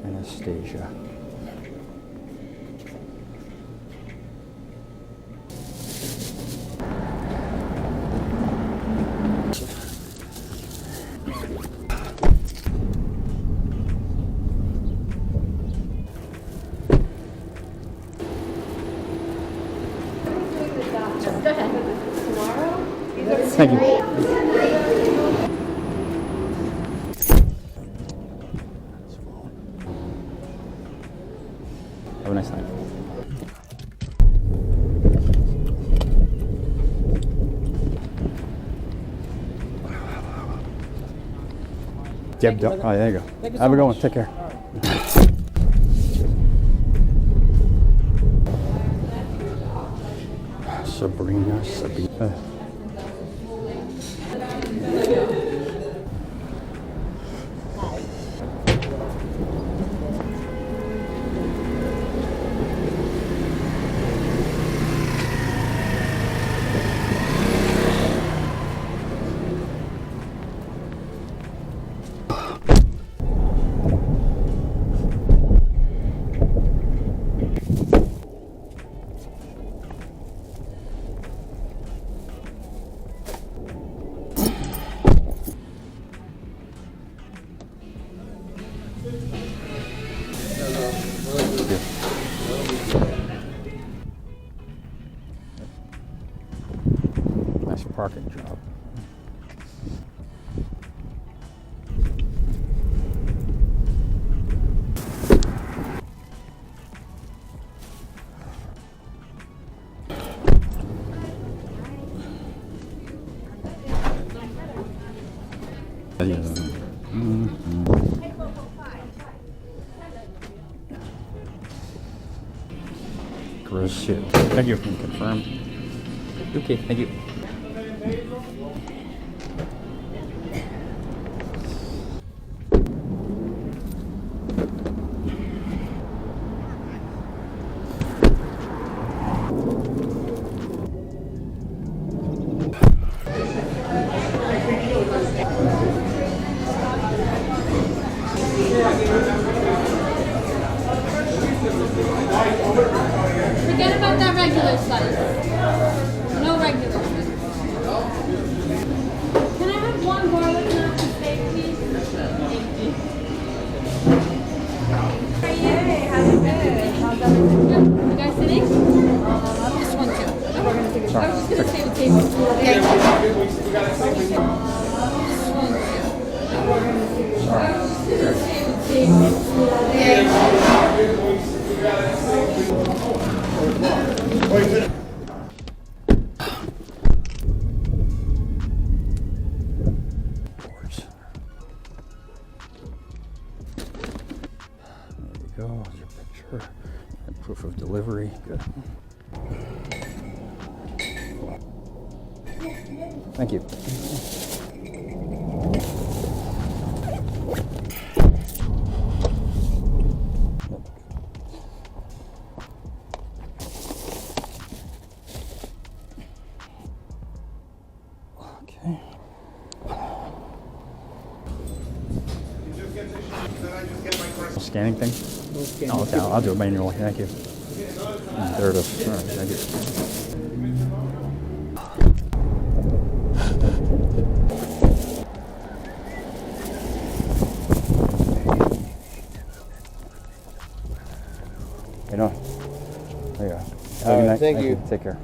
Anastasia. Thank you. Have a nice night. Yep. Oh, there you go. Have a good one. Take care. Sabrina. Nice parking job. Gross shit. Thank you. Confirmed. Okay, thank you. Forget about that regular slice. No regular slice. Can I have one garlic nut and steak, please? Thank you. Yay, how's it good? Good. You guys sitting? This one too. I was just going to say the table. Okay. This one too. I was just going to say the table. Okay. There you go. Here's your picture. And proof of delivery. Good. Thank you. Okay. Scanning thing? Oh, okay. I'll do it manually. Thank you. There it is. All right, thank you. You know, there you go. Have a good night. Thank you. Take care.